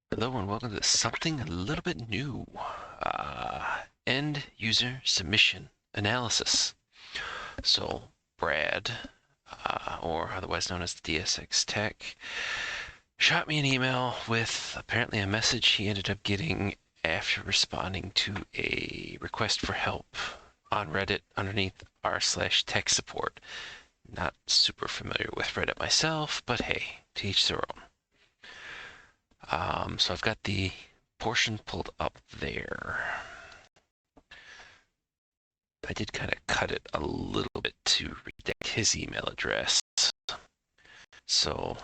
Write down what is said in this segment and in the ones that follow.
Hello and welcome to something a little bit new. End user submission analysis. So Brad, or otherwise known as the DSX Tech, shot me an email with apparently a message he ended up getting after responding to a request for help on Reddit underneath r/tech support. Not super familiar with Reddit myself, but hey, to each their own. So I've got the portion pulled up there. I did kind of cut it a little bit to redact his email address. So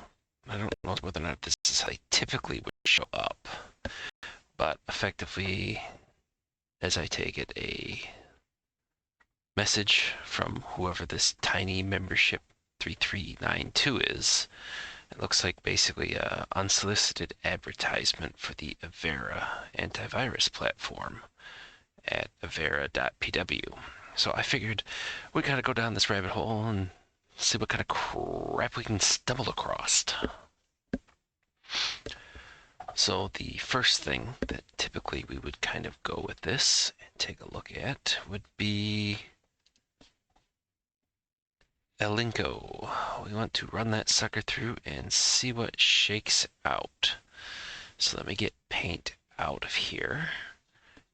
I don't know whether or not this is how they typically would show up. But effectively, as I take it, a message from whoever this tiny membership 3392 is. It looks like basically an unsolicited advertisement for the Avira antivirus platform at Avira.pw. So I figured we gotta go down this rabbit hole and see what kind of crap we can stumble across. So the first thing that typically we would kind of go with this and take a look at would be Elinko. We want to run that sucker through and see what shakes out. So let me get paint out of here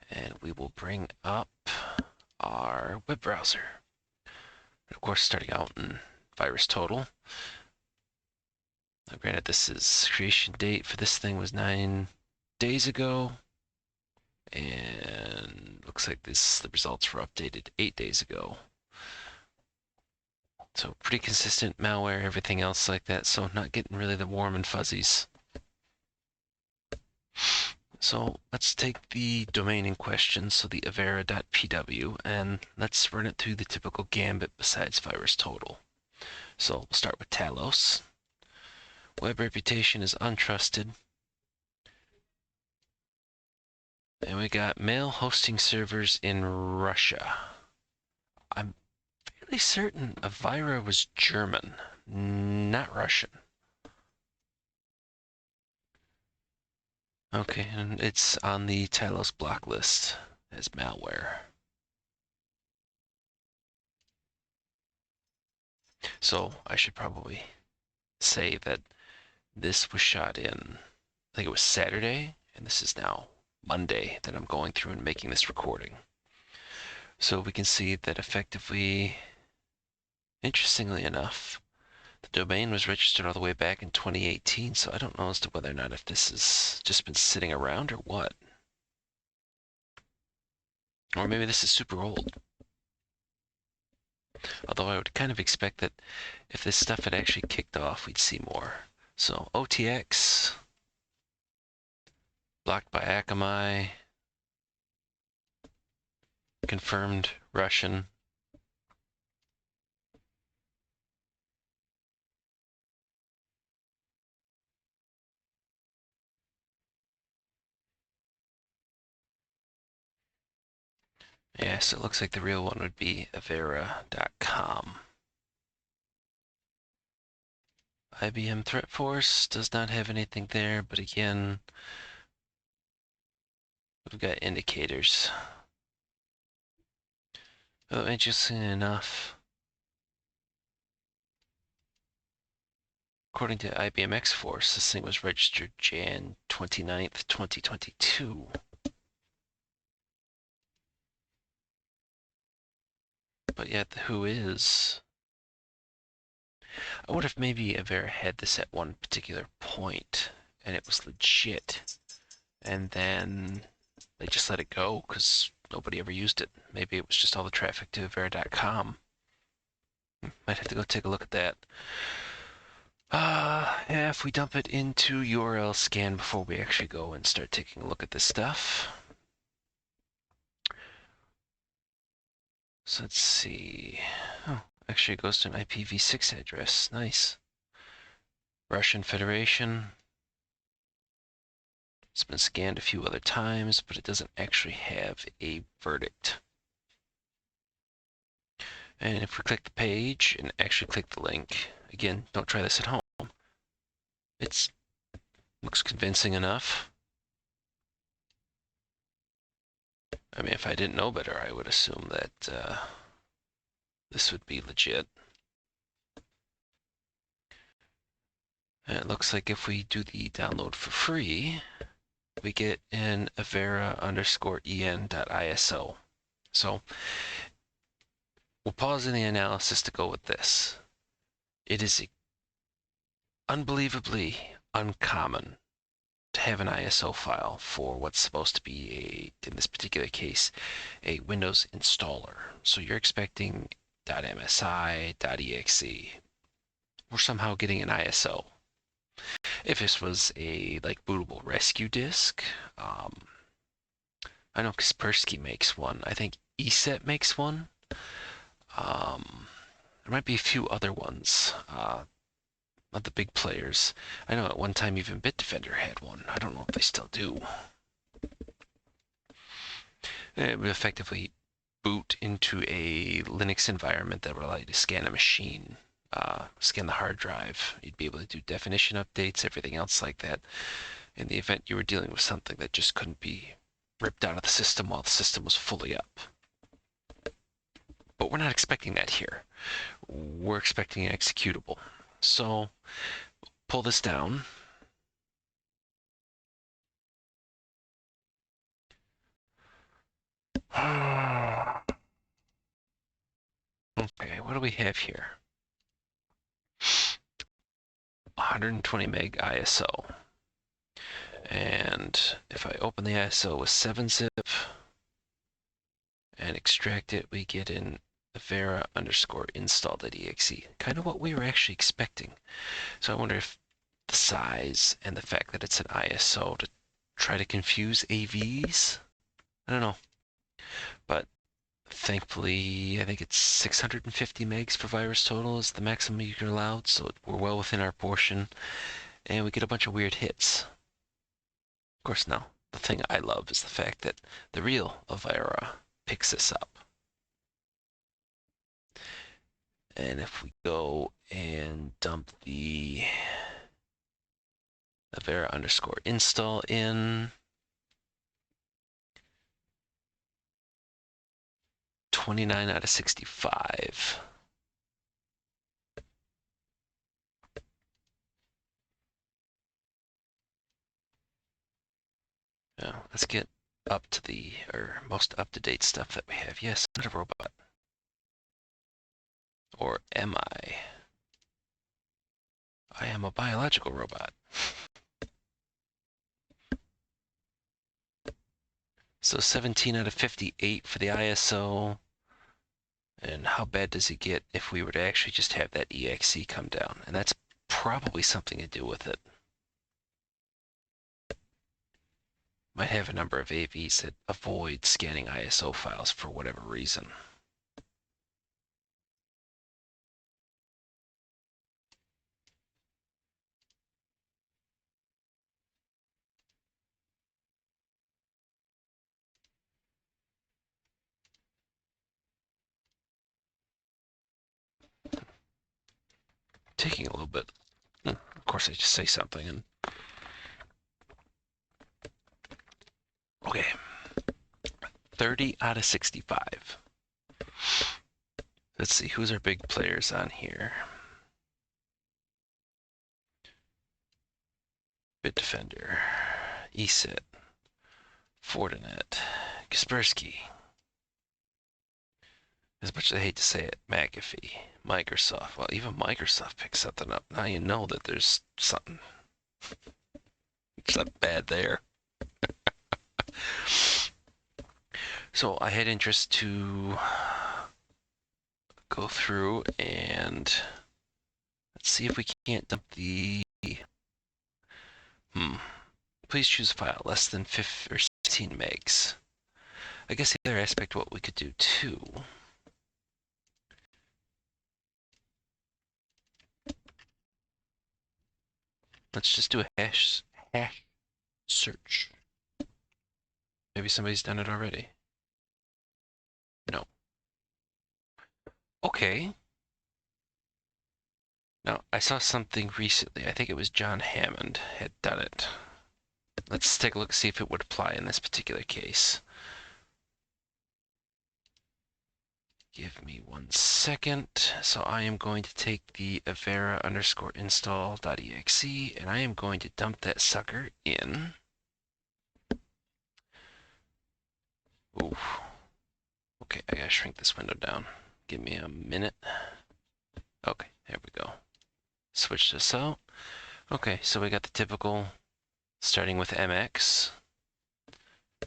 and we will bring up our web browser. Of course, starting out in VirusTotal. Now, granted, this is creation date for this thing was 9 days ago, and looks like the results were updated 8 days ago. So pretty consistent malware, everything else like that. So not getting really the warm and fuzzies. So let's take the domain in question, so the avera.pw, and let's run it through the typical gambit besides VirusTotal. So we'll start with Talos. Web reputation is untrusted. And we got mail hosting servers in Russia. I'm fairly certain Avira was German, not Russian. Okay, and it's on the Talos block list as malware. So I should probably say that this was shot in, I think it was Saturday, and this is now Monday that I'm going through and making this recording. So we can see that effectively, interestingly enough, the domain was registered all the way back in 2018, so I don't know as to whether or not if this has just been sitting around or what. Or maybe this is super old. Although I would kind of expect that if this stuff had actually kicked off, we'd see more. So OTX, blocked by Akamai, confirmed Russian. Yeah, so it looks like the real one would be Avira.com. IBM Threat Force does not have anything there, but again, we've got indicators. Oh, interesting enough, according to IBM X-Force, this thing was registered Jan 29th, 2022. But yet the who is. I wonder if maybe Avera had this at one particular point and it was legit, and then they just let it go because nobody ever used it. Maybe it was just all the traffic to Avera.com. Might have to go take a look at that. Yeah, if we dump it into URL scan before we actually go and start taking a look at this stuff. So let's see. Oh, actually it goes to an IPv6 address. Nice. Russian Federation. It's been scanned a few other times, but it doesn't actually have a verdict. And if we click the page and actually click the link, again, don't try this at home. It looks convincing enough. I mean, if I didn't know better, I would assume that this would be legit. And it looks like if we do the download for free, we get an Avira_en.iso. So we'll pause in the analysis to go with this. It is unbelievably uncommon to have an ISO file for what's supposed to be in this particular case, a Windows installer. So you're expecting .msi, .exe. We're somehow getting an ISO. If this was a like bootable rescue disk, I know Kaspersky makes one. I think ESET makes one. There might be a few other ones. Of the big players. I know at one time even Bitdefender had one. I don't know if they still do. It would effectively boot into a Linux environment that would allow you to scan a machine, scan the hard drive. You'd be able to do definition updates, everything else like that, in the event you were dealing with something that just couldn't be ripped out of the system while the system was fully up. But we're not expecting that here. We're expecting an executable. So pull this down. Okay, what do we have here? 120 meg ISO. And if I open the ISO with 7-zip and extract it, we get an Avira_install.exe. Kind of what we were actually expecting. So I wonder if the size and the fact that it's an ISO to try to confuse AVs? I don't know. But thankfully, I think it's 650 megs for virus total is the maximum you can allow, so we're well within our portion, and we get a bunch of weird hits. Of course, now, the thing I love is the fact that the real Avira picks this up. And if we go and dump the Avira_install in, 29 out of 65. Now, let's get up to the most up-to-date stuff that we have. Yes, not a robot. Or am I? I am a biological robot. So 17 out of 58 for the ISO. And how bad does it get if we were to actually just have that EXE come down? And that's probably something to do with it. Might have a number of AVs that avoid scanning ISO files for whatever reason. Taking a little bit. Of course, I just say something and. Okay. 30 out of 65. Let's see, who's our big players on here? Bitdefender, ESET, Fortinet, Kaspersky. As much as I hate to say it, McAfee, Microsoft. Well, even Microsoft picks something up. Now you know that there's something. It's not bad there. So I had interest to go through and let's see if we can't dump the. Please choose a file less than 15 or 16 megs. I guess the other aspect of what we could do too. Let's just do a hash search. Maybe somebody's done it already. No. Okay. Now, I saw something recently. I think it was John Hammond had done it. Let's take a look, see if it would apply in this particular case. Give me 1 second. So I am going to take the Avira underscore install.exe and I am going to dump that sucker in. Ooh. Okay, I gotta shrink this window down. Give me a minute. Okay, there we go. Switch this out. Okay, so we got the typical starting with MX.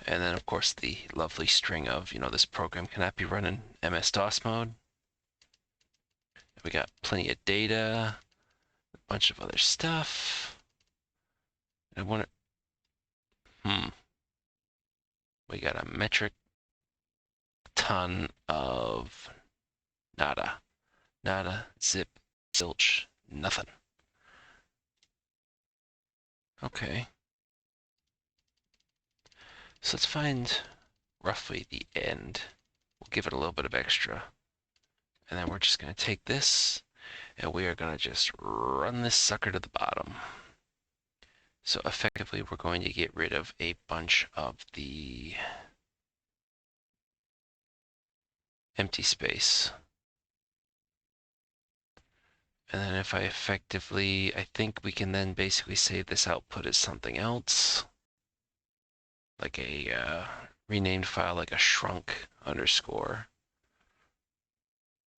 And then, of course, the lovely string of, this program cannot be run in MS-DOS mode. We got plenty of data, a bunch of other stuff. I want to, we got a metric ton of nada, zip, zilch, nothing. Okay. So let's find roughly the end. We'll give it a little bit of extra. And then we're just going to take this and we are going to just run this sucker to the bottom. So effectively, we're going to get rid of a bunch of the empty space. And then if I think we can then basically say this output is something else. Like a renamed file, like a shrunk underscore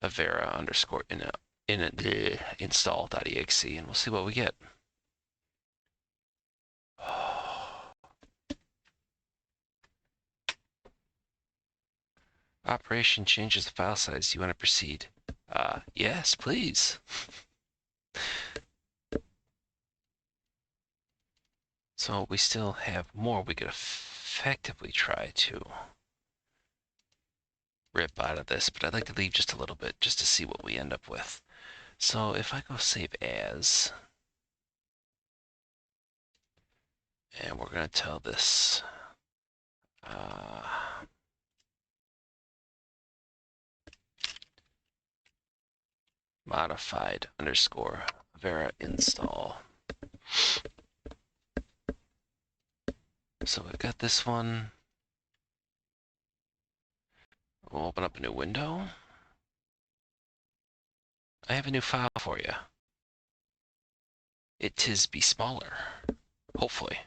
Avira underscore install.exe, and we'll see what we get. Operation changes the file size. You want to proceed? Yes, please. So we still have more we could effectively try to rip out of this, but I'd like to leave just a little bit just to see what we end up with. So if I go save as, and we're going to tell this modified underscore Avira install. So we've got this one. We'll open up a new window. I have a new file for you. It tis be smaller, hopefully.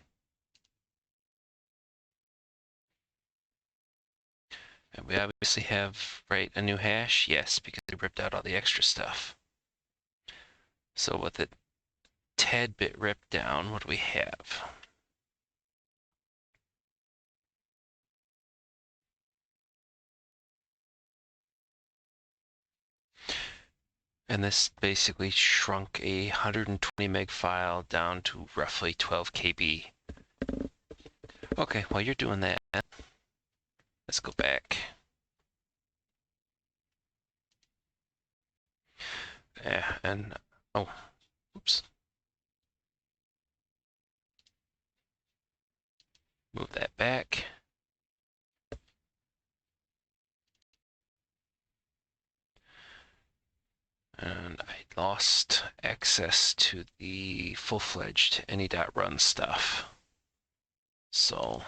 And we obviously have, right, a new hash? Yes, because we ripped out all the extra stuff. So with it tad bit ripped down, what do we have? And this basically shrunk a 120 meg file down to roughly 12 KB. Okay, while you're doing that, let's go back. Yeah, and, oh, oops. Move that back. And I lost access to the full-fledged any.run stuff. So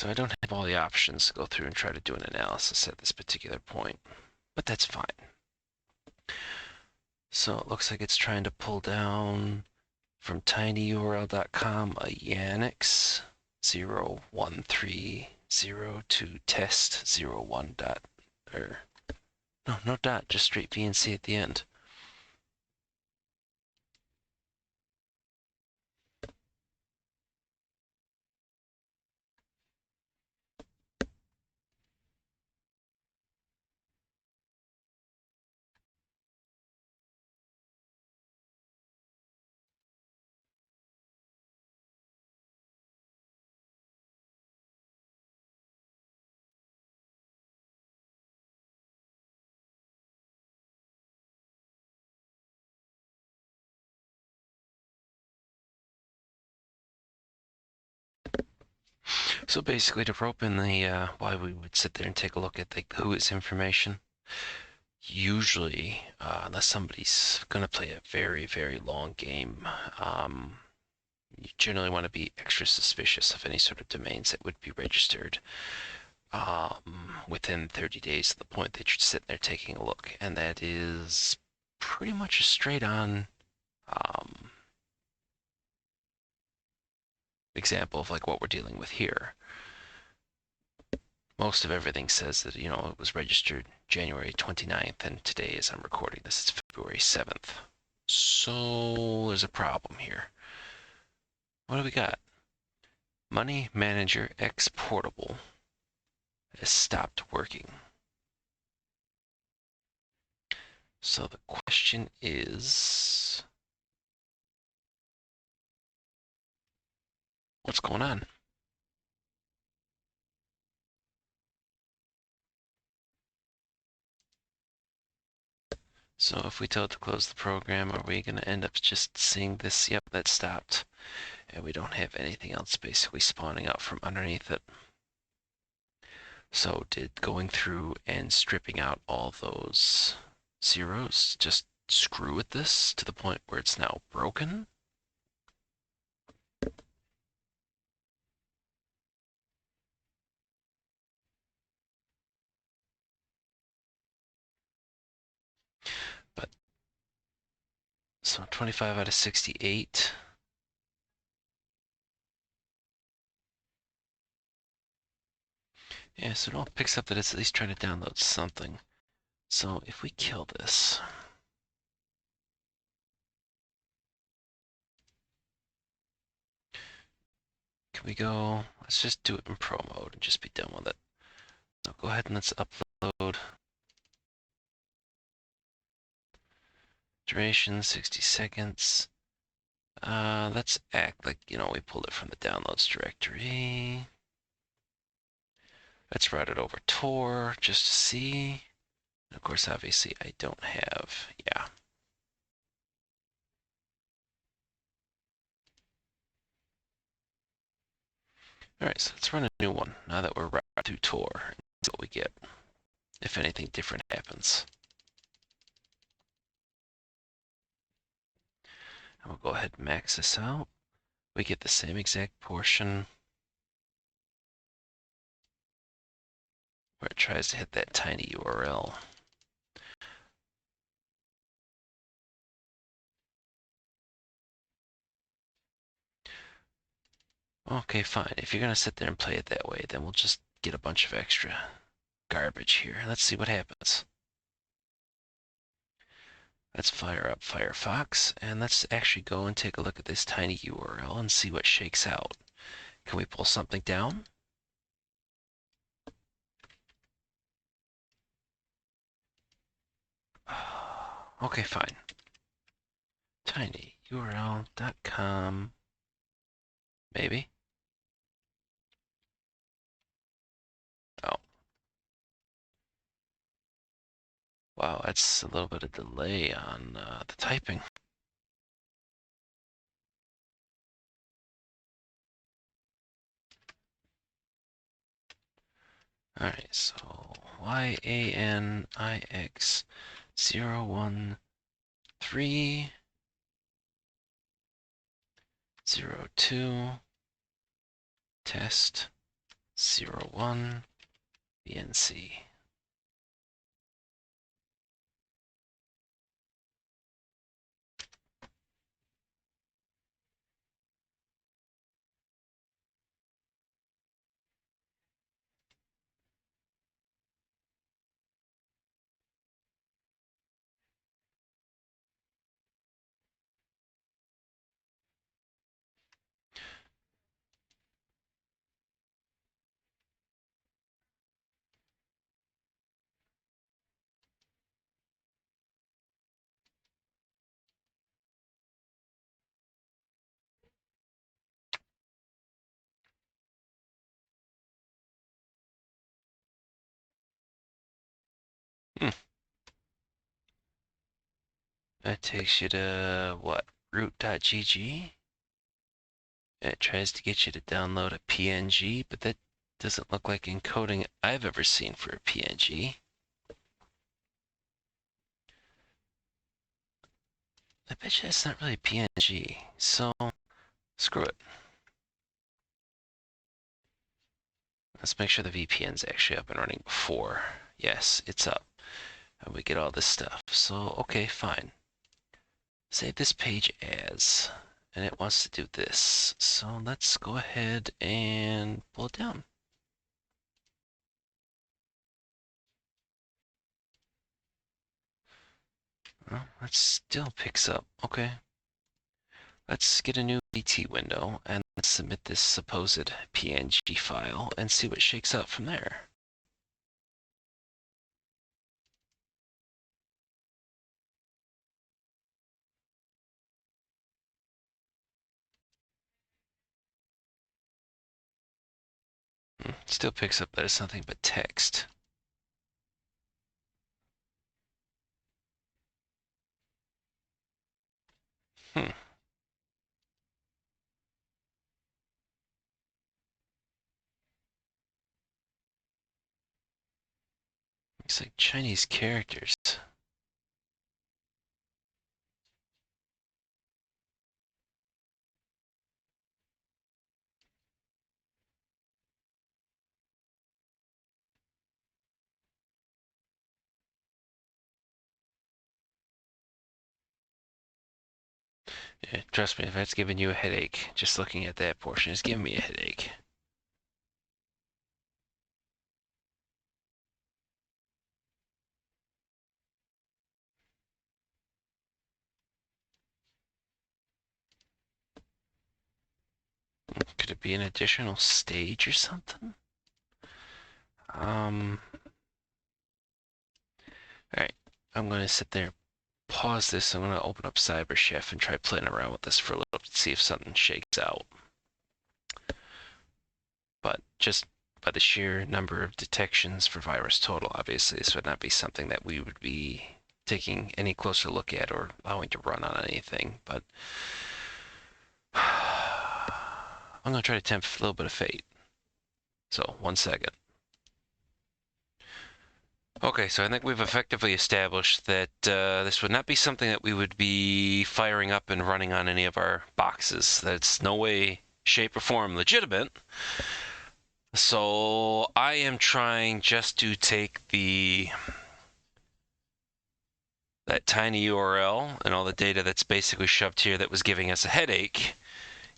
I don't have all the options to go through and try to do an analysis at this particular point, but that's fine. So it looks like it's trying to pull down from tinyurl.com a Yanix 0130 to test 01 dot, or no dot, just straight VNC at the end. So basically, to rope in the why we would sit there and take a look at the who is information. Usually, unless somebody's going to play a very, very long game, You generally want to be extra suspicious of any sort of domains that would be registered within 30 days of the point that you're sitting there taking a look. And that is pretty much a straight on example of like what we're dealing with here. Most of everything says that, it was registered January 29th, and today, as I'm recording this, it's February 7th. So there's a problem here. What do we got? Money Manager X Portable has stopped working. So the question is, what's going on? So if we tell it to close the program, are we going to end up just seeing this? Yep, that stopped. And we don't have anything else basically spawning out from underneath it. So did going through and stripping out all those zeros just screw with this to the point where it's now broken? But so 25 out of 68. Yeah, so it all picks up that it's at least trying to download something. So if we kill this, can we go, let's just do it in pro mode and just be done with it. So go ahead and let's upload. Duration 60 seconds. Let's act like, we pulled it from the downloads directory. Let's route it over Tor just to see. And of course, obviously, I don't have, yeah. All right, so let's run a new one now that we're routed to Tor and see what we get, if anything different happens. And we'll go ahead and max this out. We get the same exact portion where it tries to hit that tiny URL. Okay, fine. If you're going to sit there and play it that way, then we'll just get a bunch of extra garbage here. Let's see what happens. Let's fire up Firefox, and let's actually go and take a look at this tiny URL and see what shakes out. Can we pull something down? Okay, fine. tinyurl.com, maybe? Oh. Wow, that's a little bit of delay on the typing. All right, so YANIX01302 test 01 BNC. That takes you to what? Root.gg? And it tries to get you to download a PNG, but that doesn't look like encoding I've ever seen for a PNG. I bet you that's not really PNG. So Screw it. Let's make sure the VPN's actually up and running before. Yes, it's up. And we get all this stuff. So, okay, fine. Save this page as, and it wants to do this. So let's go ahead and pull it down. Well, that still picks up. Okay. Let's get a new AT window and submit this supposed PNG file and see what shakes out from there. Still picks up that it's nothing but text. Hmm. Looks like Chinese characters. Yeah, trust me, if that's giving you a headache, just looking at that portion is giving me a headache. Could it be an additional stage or something? All right, I'm gonna sit there, pause this. I'm gonna open up CyberChef and try playing around with this for a little to see if something shakes out. But just by the sheer number of detections for virus total, obviously this would not be something that we would be taking any closer look at or allowing to run on anything. But I'm gonna try to tempt a little bit of fate. So 1 second. Okay, so I think we've effectively established that this would not be something that we would be firing up and running on any of our boxes. That's no way, shape, or form legitimate. So I am trying just to take that tiny URL and all the data that's basically shoved here that was giving us a headache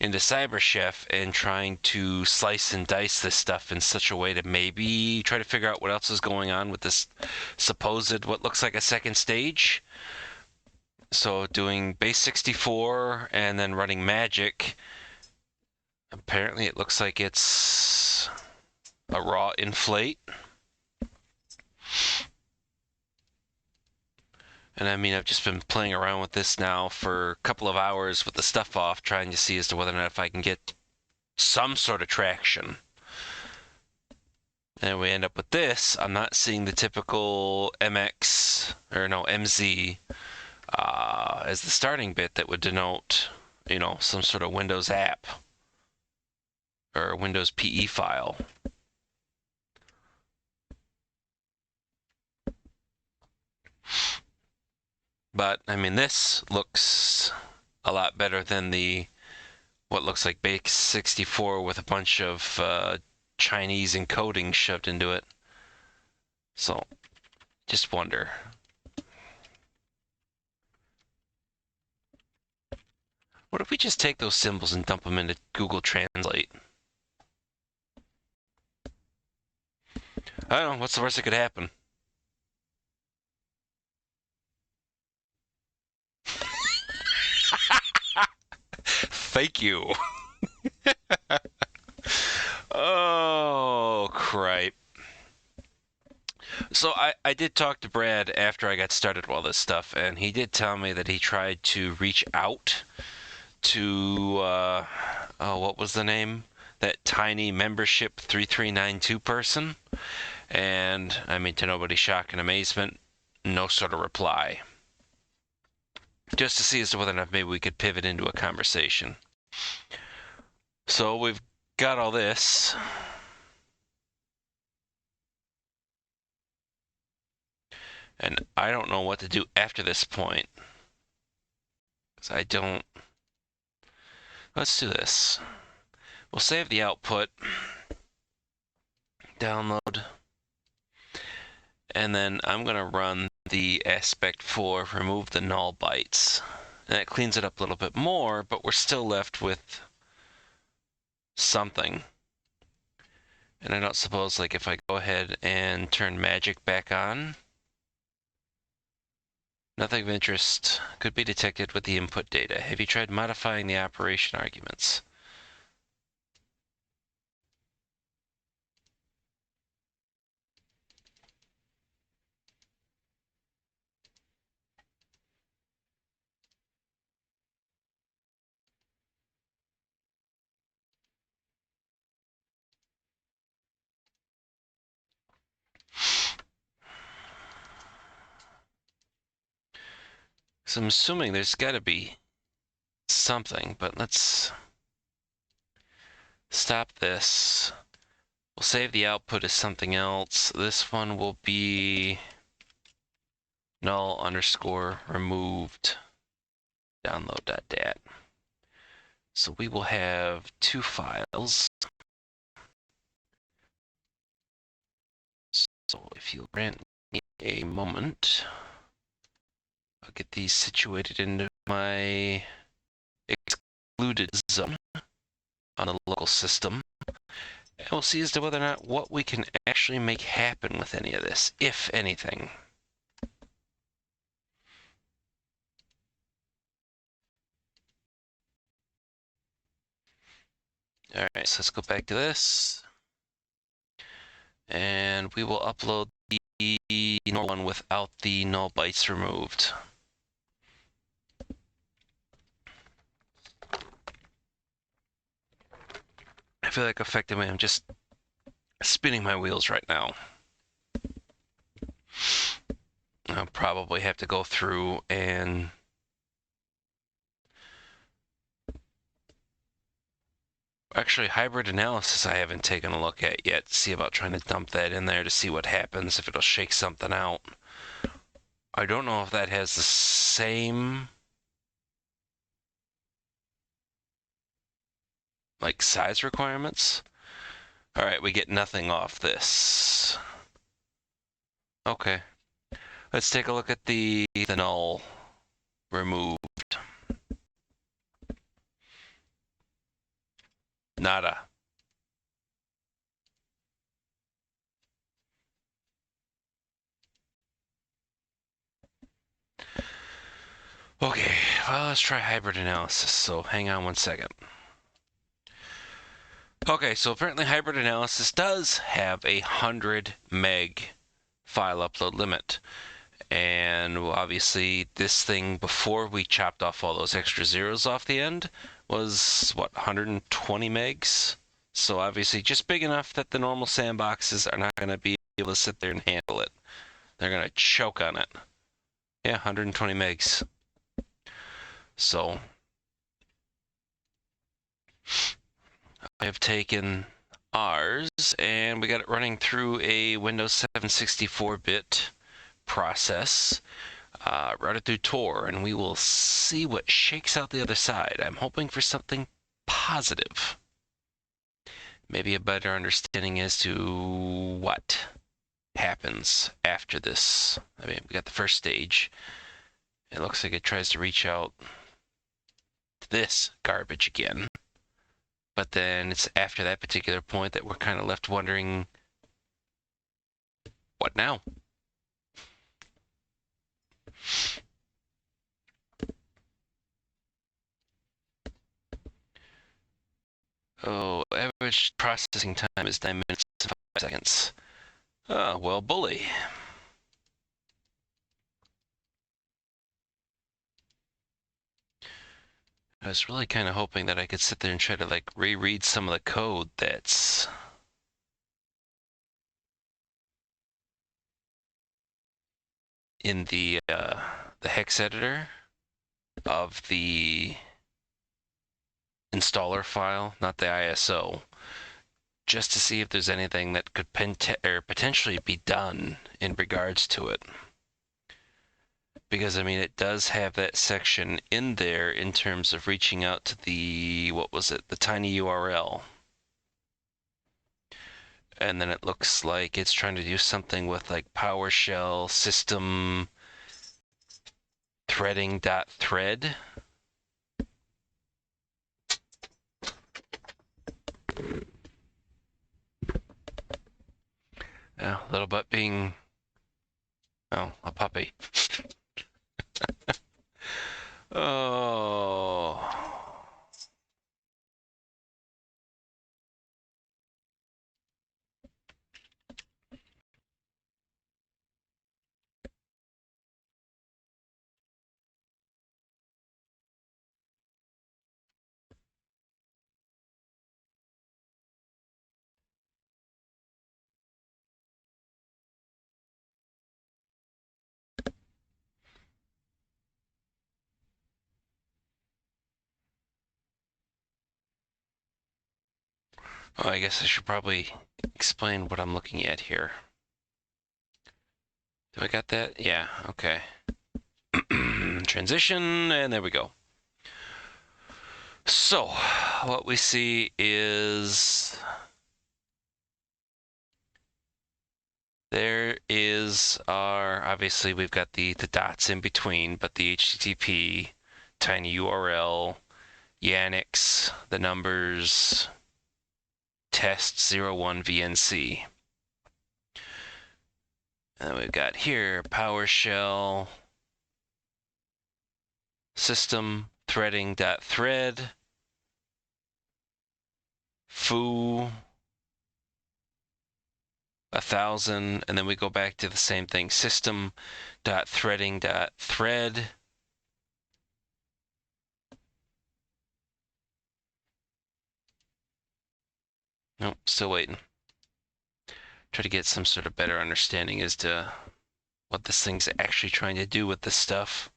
into CyberChef and trying to slice and dice this stuff in such a way to maybe try to figure out what else is going on with this supposed what looks like a second stage. So doing base 64 and then running magic. Apparently it looks like it's a raw inflate. And I mean, I've just been playing around with this now for a couple of hours with the stuff off, trying to see as to whether or not if I can get some sort of traction. And we end up with this. I'm not seeing the typical MX, or no, MZ, as the starting bit that would denote, some sort of Windows app or Windows PE file. But, I mean, this looks a lot better than what looks like base 64 with a bunch of Chinese encoding shoved into it. So, just wonder. What if we just take those symbols and dump them into Google Translate? I don't know. What's the worst that could happen? Thank you. Oh, cripe. So I did talk to Brad after I got started with all this stuff, and he did tell me that he tried to reach out to, what was the name? That tiny membership 3392 person. And, I mean, to nobody's shock and amazement, no sort of reply. Just to see as to whether or not maybe we could pivot into a conversation. So we've got all this. And I don't know what to do after this point. Because I don't... Let's do this. We'll save the output, download, and then I'm going to run the aspect for remove the null bytes. And that cleans it up a little bit more, but we're still left with something. And I don't suppose, like, if I go ahead and turn magic back on, nothing of interest could be detected with the input data. Have you tried modifying the operation arguments? So I'm assuming there's got to be something, but let's stop this. We'll save the output as something else. This one will be null underscore removed download.dat. So we will have two files. So if you'll grant me a moment, I'll get these situated into my excluded zone on the local system. And we'll see as to whether or not what we can actually make happen with any of this, if anything. All right, so let's go back to this. And we will upload the normal one without the null bytes removed. I feel like effectively I'm just spinning my wheels right now. I'll probably have to go through and actually hybrid analysis I haven't taken a look at yet. See about trying to dump that in there to see what happens, if it'll shake something out. I don't know if that has the same like size requirements. All right, we get nothing off this. Okay, let's take a look at the null removed. Nada. Okay, well, let's try hybrid analysis. So hang on one second. Okay, so apparently hybrid analysis does have a 100 meg file upload limit. And obviously this thing, before we chopped off all those extra zeros off the end, was what, 120 megs? So obviously just big enough that the normal sandboxes are not going to be able to sit there and handle it. They're going to choke on it. Yeah, 120 megs. So I have taken ours and we got it running through a Windows 7 64-bit process, routed through Tor, and we will see what shakes out the other side. I'm hoping for something positive. Maybe a better understanding as to what happens after this. I mean, we got the first stage. It looks like it tries to reach out to this garbage again. But then it's after that particular point that we're kind of left wondering, what now? Oh, average processing time is 9 minutes and 5 seconds. Oh, well, bully. I was really kind of hoping that I could sit there and try to like reread some of the code that's in the hex editor of the installer file, not the ISO, just to see if there's anything that could potentially be done in regards to it. because I mean it does have that section in there in terms of reaching out to the, what was it, the tiny URL. And then it looks like it's trying to do something with like PowerShell system threading.thread. Little butt being, oh, a puppy. Oh. Oh, I guess I should probably explain what I'm looking at here. Do I got that? Yeah, okay. Transition, and there we go. So, what we see is there is our, obviously we've got the dots in between, but the HTTP, tiny URL, Yannick's, the numbers, test01 VNC. And then we've got here PowerShell system threading.thread foo 1000, and then we go back to the same thing, system.threading.thread. Nope, still waiting. Try to get some sort of better understanding as to what this thing's actually trying to do with this stuff.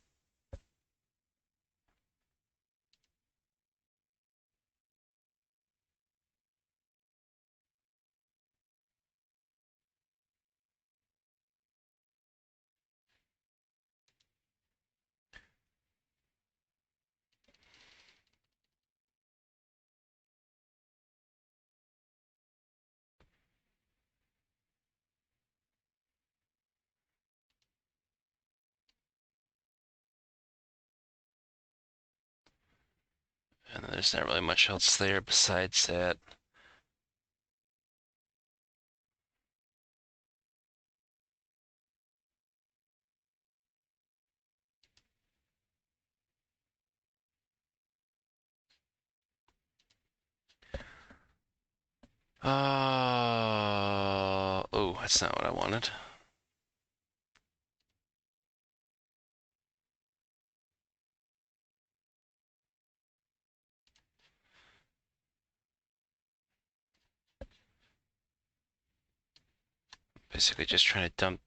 And there's not really much else there besides that. Oh, that's not what I wanted. Basically just trying to dump.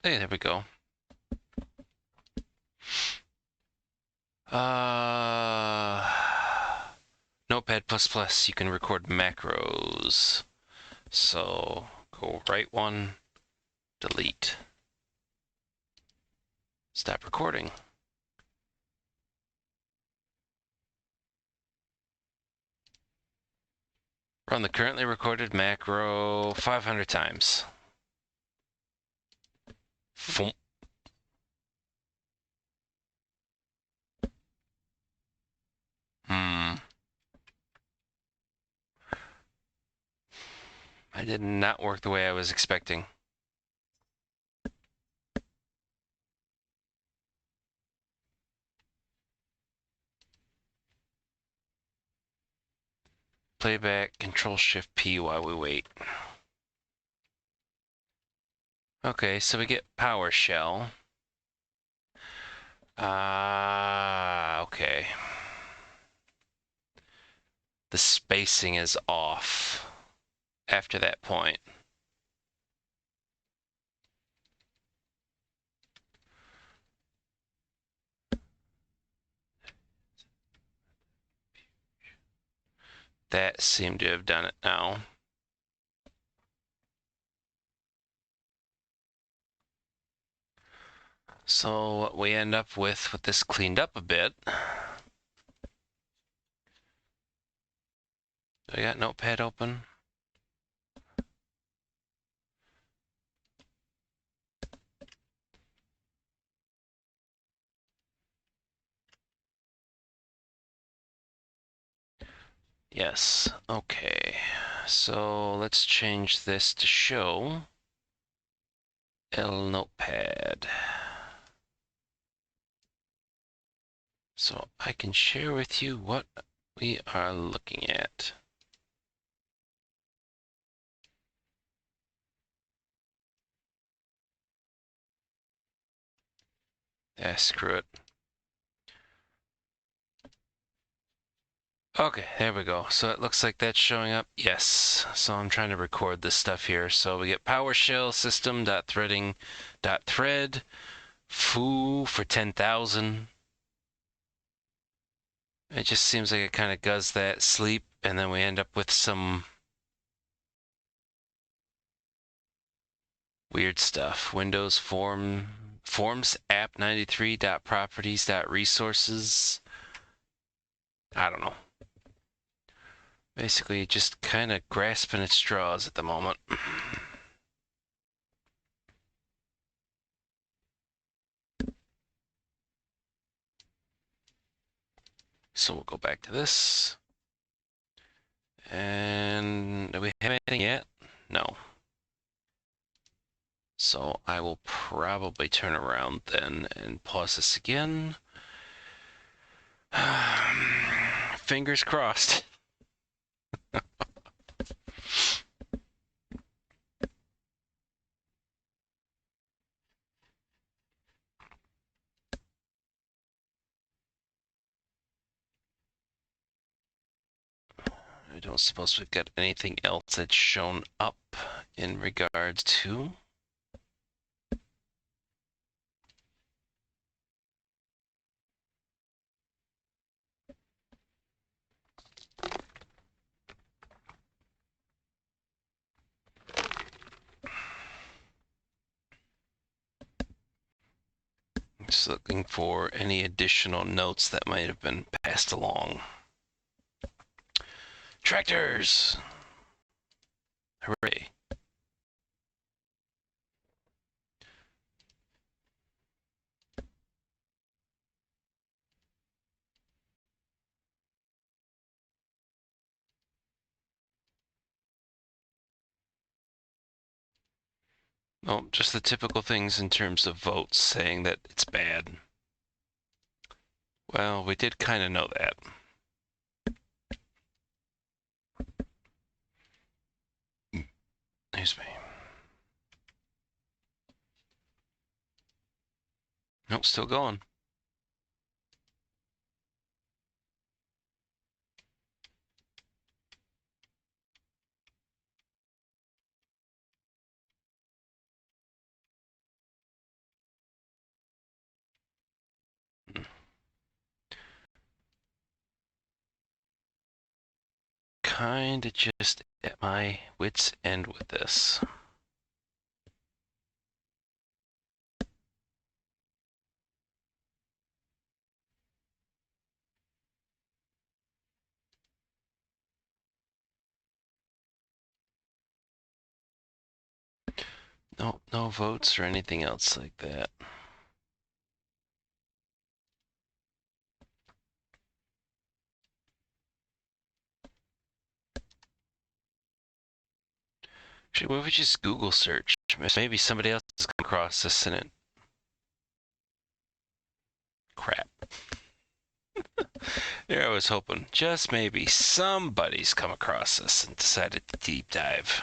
Hey, there we go. Notepad++, you can record macros. So go right one, delete. Stop recording. Run the currently recorded macro 500 times. Foom. I did not work the way I was expecting. Playback, Control-Shift-P while we wait. Okay, so we get PowerShell. Okay. The spacing is off after that point. That seemed to have done it now. So what we end up with this cleaned up a bit. I got Notepad open. Yes, okay. So let's change this to show El Notepad. So I can share with you what we are looking at. Screw it. Okay, there we go. So it looks like that's showing up. Yes. So I'm trying to record this stuff here. So we get PowerShell system.threading.thread foo for 10,000. It just seems like it kind of does that sleep, and then we end up with some weird stuff. Windows forms app 93.properties.resources. I don't know. Basically, just kind of grasping at straws at the moment. So we'll go back to this. And do we have anything yet? No. So I will probably turn around then and pause this again. Fingers crossed. I don't suppose we've got anything else that's shown up in regards to. Just looking for any additional notes that might have been passed along. Tractors! Hooray. Oh, just the typical things in terms of votes saying that it's bad. Well, we did kind of know that. Excuse me. Nope, still going. Kind of just at my wit's end with this. No, no votes or anything else like that. Actually, what if we just Google search? Maybe somebody else has come across this in it. Crap. There I was hoping. Just maybe somebody's come across this and decided to deep dive.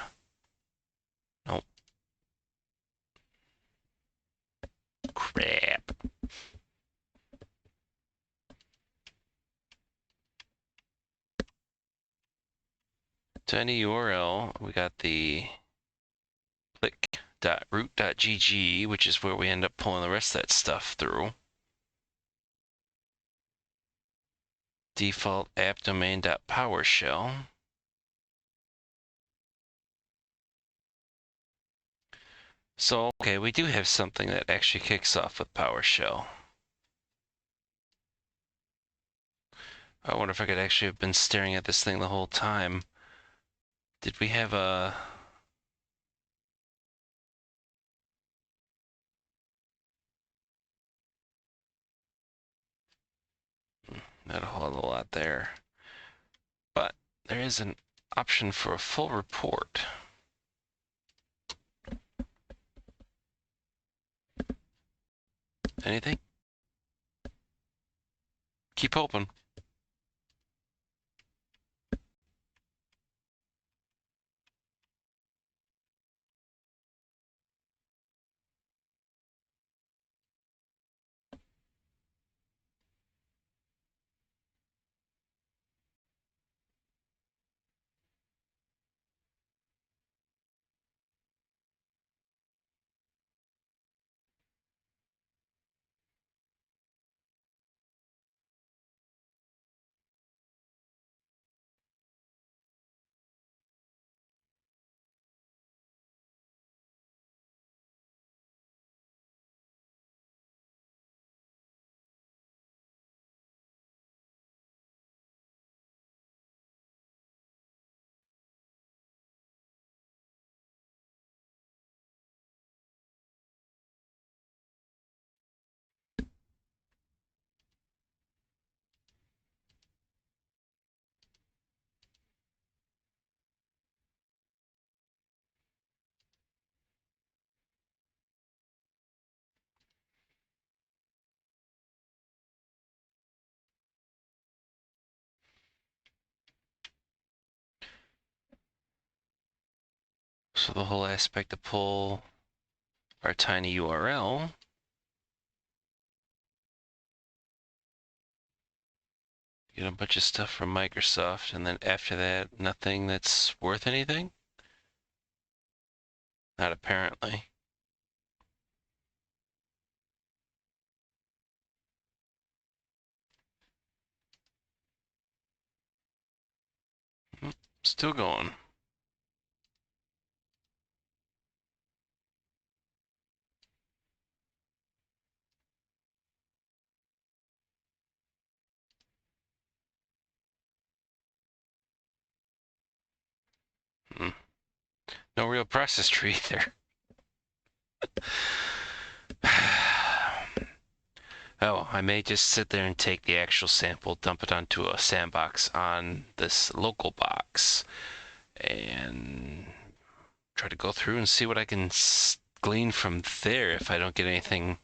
Nope. Crap. To any URL, we got the click.root.gg, which is where we end up pulling the rest of that stuff through. Default app domain.powershell. So, okay, we do have something that actually kicks off with PowerShell. I wonder if I could actually have been staring at this thing the whole time. Did we have a... Not a whole lot there. But there is an option for a full report. Anything? Keep hoping. So the whole aspect to pull our tiny URL, get a bunch of stuff from Microsoft, and then after that, nothing that's worth anything? Not apparently. Still going. No real process tree there. Oh, I may just sit there and take the actual sample, dump it onto a sandbox on this local box, and try to go through and see what I can glean from there if I don't get anything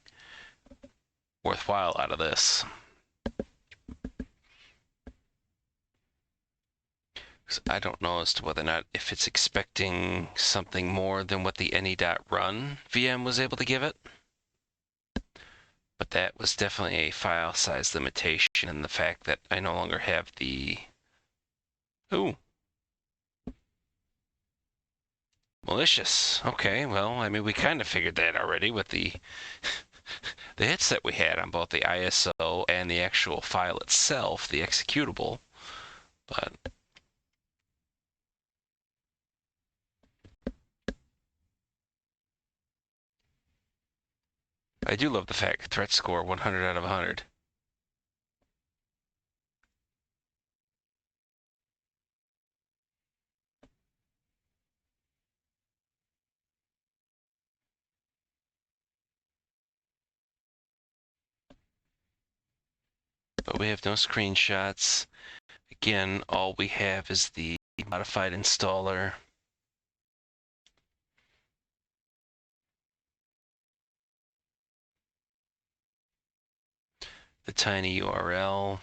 worthwhile out of this. I don't know as to whether or not if it's expecting something more than what the any.run VM was able to give it. But that was definitely a file size limitation, and the fact that I no longer have the... Ooh. Malicious. Okay, well, I mean, we kind of figured that already with the the hits that we had on both the ISO and the actual file itself, the executable. But I do love the fact threat score 100 out of 100. But we have no screenshots. Again, all we have is the modified installer. The tiny URL.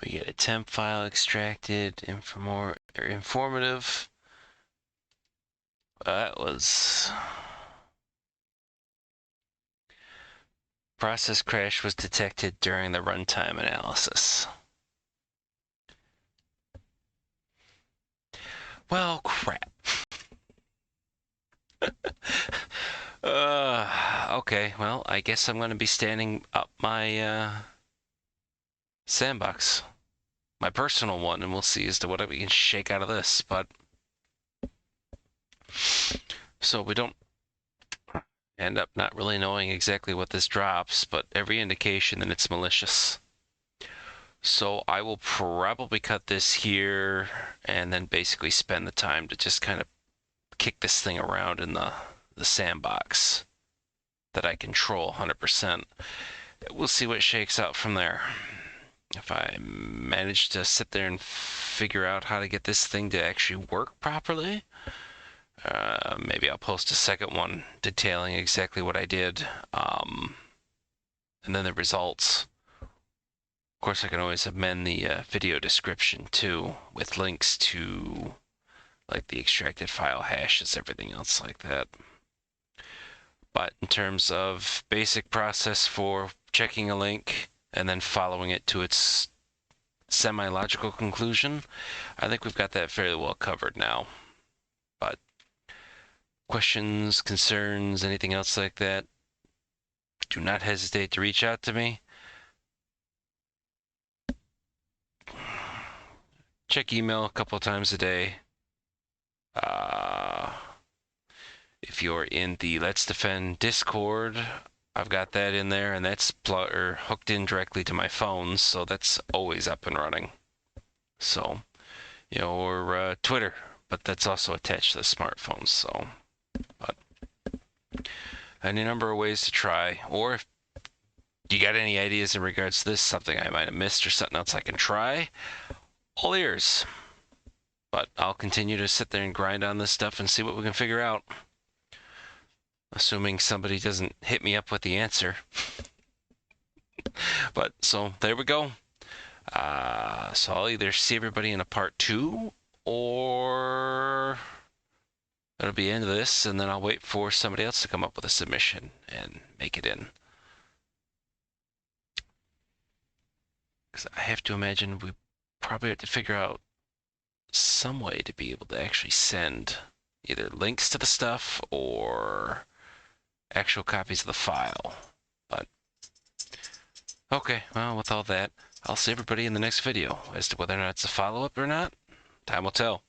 We get a temp file extracted, informative. That was... Process crash was detected during the runtime analysis. Well, crap. Okay, well, I guess I'm going to be standing up my sandbox, my personal one, and we'll see as to what we can shake out of this. But so we don't end up not really knowing exactly what this drops, but every indication that it's malicious. So I will probably cut this here and then basically spend the time to just kind of kick this thing around in the sandbox that I control 100%. We'll see what shakes out from there. If I manage to sit there and figure out how to get this thing to actually work properly, maybe I'll post a second one detailing exactly what I did, and then the results. Of course, I can always amend the video description too, with links to like the extracted file hashes, everything else like that. But in terms of basic process for checking a link and then following it to its semi-logical conclusion, I think we've got that fairly well covered now. But questions, concerns, anything else like that, do not hesitate to reach out to me. Check email a couple of times a day. If you're in the Let's Defend Discord, I've got that in there, and that's hooked in directly to my phone, so that's always up and running. So, or Twitter, but that's also attached to the smartphone. So, but any number of ways to try. Or if you got any ideas in regards to this, something I might have missed or something else I can try, all ears. But I'll continue to sit there and grind on this stuff and see what we can figure out. Assuming somebody doesn't hit me up with the answer. But so there we go. So I'll either see everybody in a part 2, or it'll be into this, and then I'll wait for somebody else to come up with a submission and make it in. Because I have to imagine we probably have to figure out some way to be able to actually send either links to the stuff or actual copies of the file. But okay, well, with all that, I'll see everybody in the next video. As to whether or not it's a follow-up or not, time will tell.